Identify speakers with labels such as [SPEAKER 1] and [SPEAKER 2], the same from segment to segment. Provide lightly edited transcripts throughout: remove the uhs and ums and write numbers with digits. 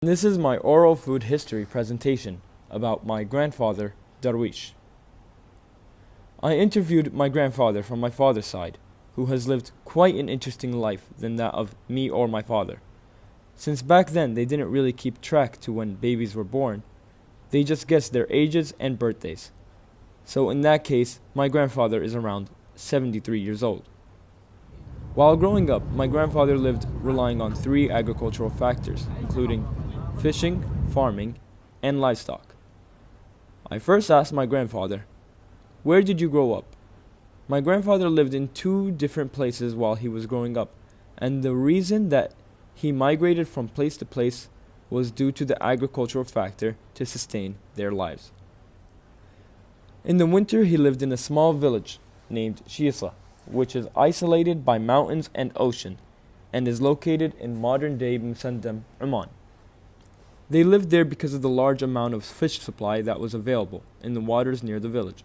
[SPEAKER 1] This is my oral food history presentation about my grandfather, Darwish. I interviewed my grandfather from my father's side, who has lived quite an interesting life than that of me or my father. Since back then they didn't really keep track to when babies were born, they just guessed their ages and birthdays. So in that case, my grandfather is around 73 years old. While growing up, my grandfather lived relying on 3 agricultural factors, including fishing, farming, and livestock. I first asked my grandfather, "Where did you grow up?" My grandfather lived in 2 different places while he was growing up, and the reason that he migrated from place to place was due to the agricultural factor to sustain their lives. In the winter, he lived in a small village named Shisa, which is isolated by mountains and ocean, and is located in modern-day Musandam, Oman. They lived there because of the large amount of fish supply that was available in the waters near the village.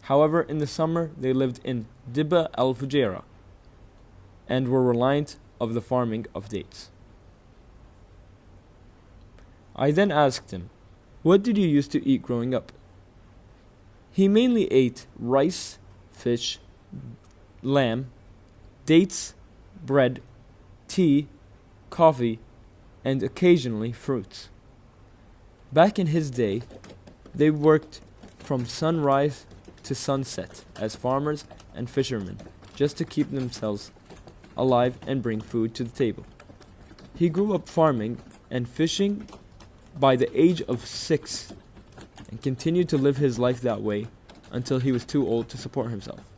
[SPEAKER 1] However, in the summer, they lived in Dibba al-Fujairah and were reliant of the farming of dates. I then asked him, "What did you used to eat growing up?" He mainly ate rice, fish, lamb, dates, bread, tea, coffee, and occasionally fruits. Back in his day, they worked from sunrise to sunset as farmers and fishermen just to keep themselves alive and bring food to the table. He grew up farming and fishing by the age of 6 and continued to live his life that way until he was too old to support himself.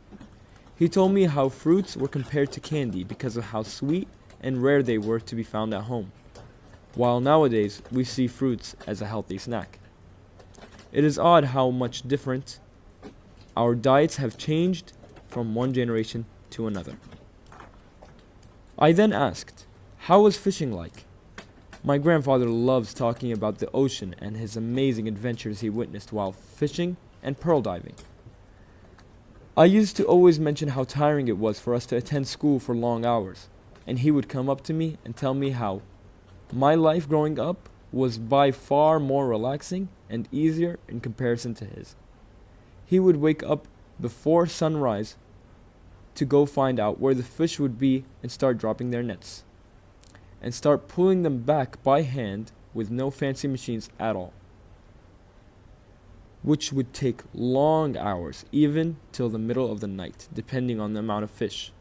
[SPEAKER 1] He told me how fruits were compared to candy because of how sweet and rare they were to be found at home, while nowadays we see fruits as a healthy snack. It is odd how much different our diets have changed from one generation to another. I then asked, "How was fishing like?" My grandfather loves talking about the ocean and his amazing adventures he witnessed while fishing and pearl diving. I used to always mention how tiring it was for us to attend school for long hours, and he would come up to me and tell me how my life growing up was by far more relaxing and easier in comparison to his. He would wake up before sunrise to go find out where the fish would be and start dropping their nets, and start pulling them back by hand with no fancy machines at all, which would take long hours, even till the middle of the night, depending on the amount of fish.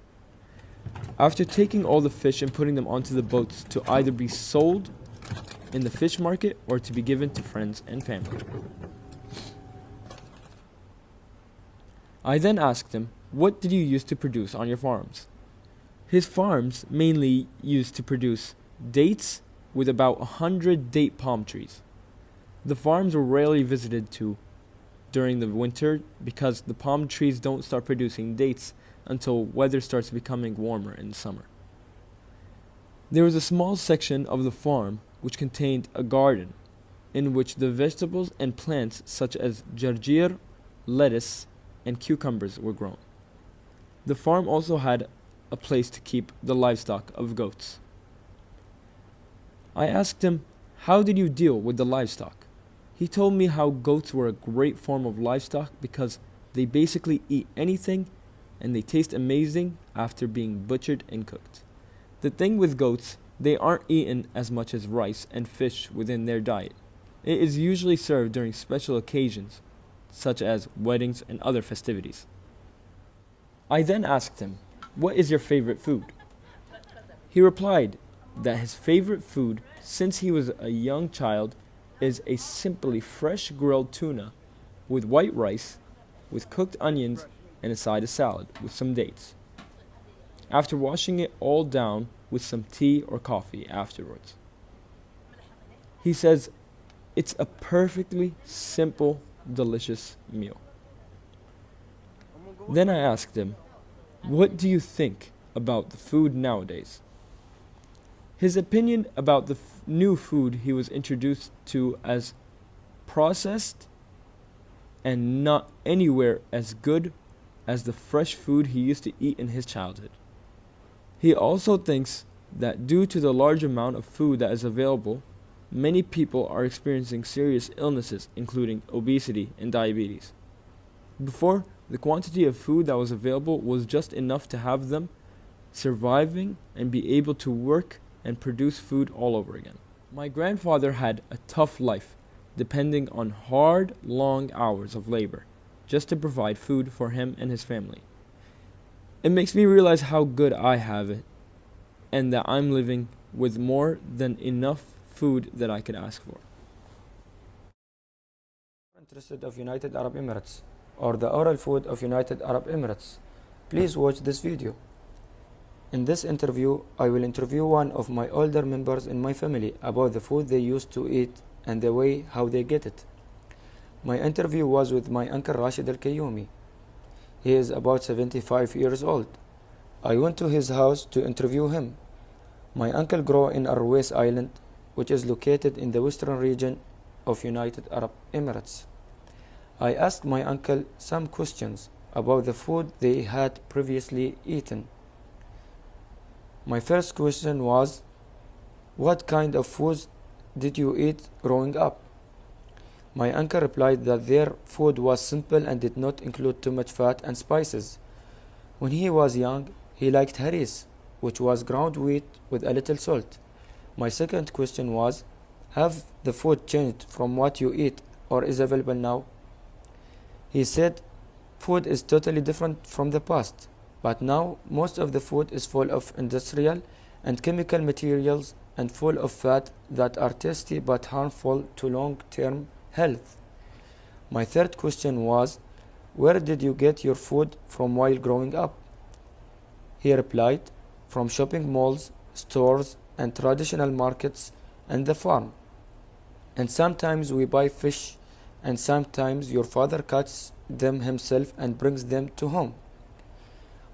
[SPEAKER 1] After taking all the fish and putting them onto the boats to either be sold in the fish market or to be given to friends and family. I then asked him, "What did you use to produce on your farms?" His farms mainly used to produce dates with about 100 date palm trees. The farms were rarely visited to during the winter because the palm trees don't start producing dates until weather starts becoming warmer in the summer. There was a small section of the farm which contained a garden in which the vegetables and plants such as jarjir, lettuce, and cucumbers were grown. The farm also had a place to keep the livestock of goats. I asked him, "How did you deal with the livestock?" He told me how goats were a great form of livestock because they basically eat anything and they taste amazing after being butchered and cooked. The thing with goats, they aren't eaten as much as rice and fish within their diet. It is usually served during special occasions, such as weddings and other festivities. I then asked him, "What is your favorite food?" He replied that his favorite food, since he was a young child, is a simply fresh grilled tuna with white rice, with cooked onions, and a side of salad with some dates, after washing it all down with some tea or coffee afterwards. He says it's a perfectly simple, delicious meal. Then I asked him, "What do you think about the food nowadays?" His opinion about the new food he was introduced to as processed and not anywhere as good as the fresh food he used to eat in his childhood. He also thinks that due to the large amount of food that is available, many people are experiencing serious illnesses, including obesity and diabetes. Before, the quantity of food that was available was just enough to have them surviving and be able to work and produce food all over again. My grandfather had a tough life, depending on hard, long hours of labor just to provide food for him and his family. It makes me realize how good I have it and that I'm living with more than enough food that I could ask for.
[SPEAKER 2] Interested of United Arab Emirates or the oral food of United Arab Emirates, please watch this video. In this interview, I will interview one of my older members in my family about the food they used to eat and the way how they get it. My interview was with my uncle Rashed al-Kayoumi. He is about 75 years old. I went to his house to interview him. My uncle grew in Arwais Island, which is located in the western region of United Arab Emirates. I asked my uncle some questions about the food they had previously eaten. My first question was, what kind of foods did you eat growing up? My uncle replied that their food was simple and did not include too much fat and spices. When he was young, he liked haris, which was ground wheat with a little salt. My second question was, have the food changed from what you eat or is available now? He said, food is totally different from the past, but now most of the food is full of industrial and chemical materials and full of fat that are tasty but harmful to long-term health. My third question was, where did you get your food from while growing up? He replied, from shopping malls, stores, and traditional markets and the farm. And sometimes we buy fish, and sometimes your father cuts them himself and brings them to home.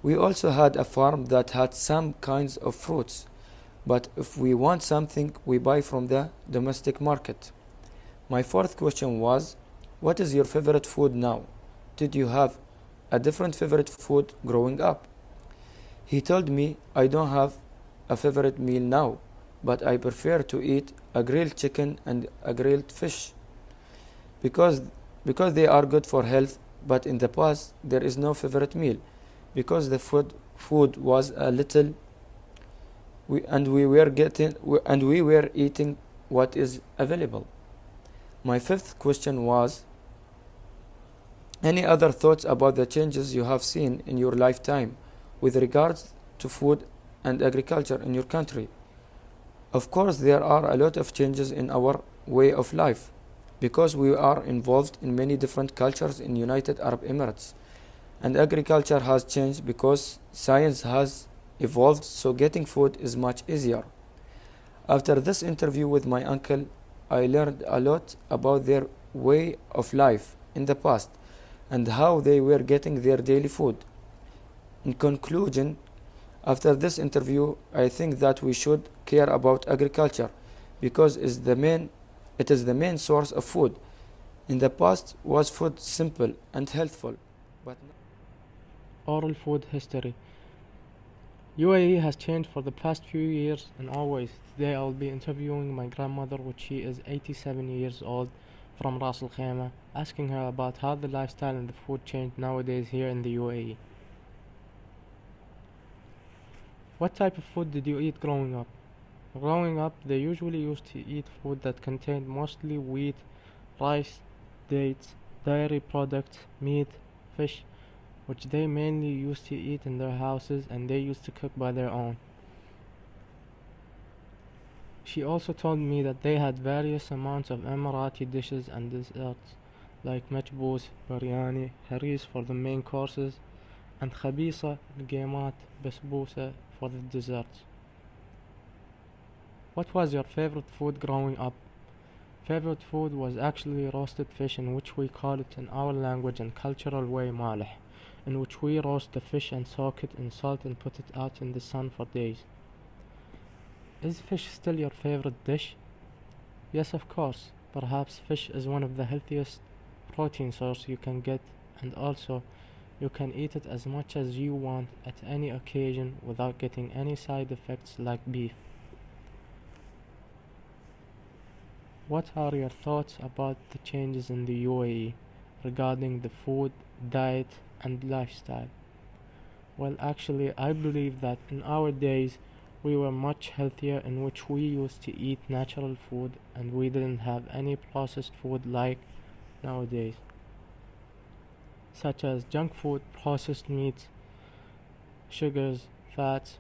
[SPEAKER 2] We also had a farm that had some kinds of fruits, but if we want something, we buy from the domestic market. My fourth question was, what is your favorite food now? Did you have a different favorite food growing up? He told me, I don't have a favorite meal now, but I prefer to eat a grilled chicken and a grilled fish because they are good for health, but in the past there is no favorite meal because the food was a little we were eating what is available. My fifth question was, any other thoughts about the changes you have seen in your lifetime with regards to food and agriculture in your country? Of course, there are a lot of changes in our way of life because we are involved in many different cultures in United Arab Emirates, and agriculture has changed because science has evolved, so getting food is much easier. After this interview with my uncle, I learned a lot about their way of life in the past and how they were getting their daily food. In conclusion, after this interview, I think that we should care about agriculture because it is the main source of food. In the past, was food simple and healthful, but
[SPEAKER 3] Oral food history. UAE has changed for the past few years and always. Today I'll be interviewing my grandmother, which she is 87 years old, from Ras Al Khaimah, asking her about how the lifestyle and the food changed nowadays here in the UAE. What type of food did you eat growing up? Growing up, they usually used to eat food that contained mostly wheat, rice, dates, dairy products, meat, fish, which they mainly used to eat in their houses and they used to cook by their own. She also told me that they had various amounts of Emirati dishes and desserts like machboos, biryani, haris for the main courses, and khabisa, gemat, basbousa for the desserts. What was your favorite food growing up? Favorite food was actually roasted fish, in which we call it in our language and cultural way malih, in which we roast the fish and soak it in salt and put it out in the sun for days. Is fish still your favorite dish? Yes, of course. Perhaps fish is one of the healthiest protein source you can get, and also you can eat it as much as you want at any occasion without getting any side effects like beef. what are your thoughts about the changes in the UAE regarding the food, diet, and lifestyle? Well, actually, I believe that in our days we were much healthier, in which we used to eat natural food and we didn't have any processed food like nowadays, such as junk food, processed meats, sugars, fats.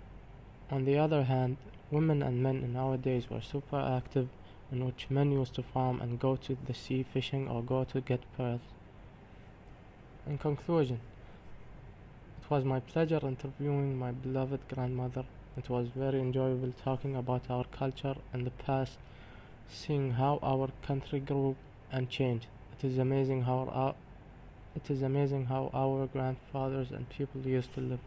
[SPEAKER 3] On the other hand, women and men in our days were super active, in which men used to farm and go to the sea fishing or go to get pearls. In conclusion, it was my pleasure interviewing my beloved grandmother. It was very enjoyable talking about our culture and the past, seeing how our country grew and changed. It is amazing how our grandfathers and people used to live.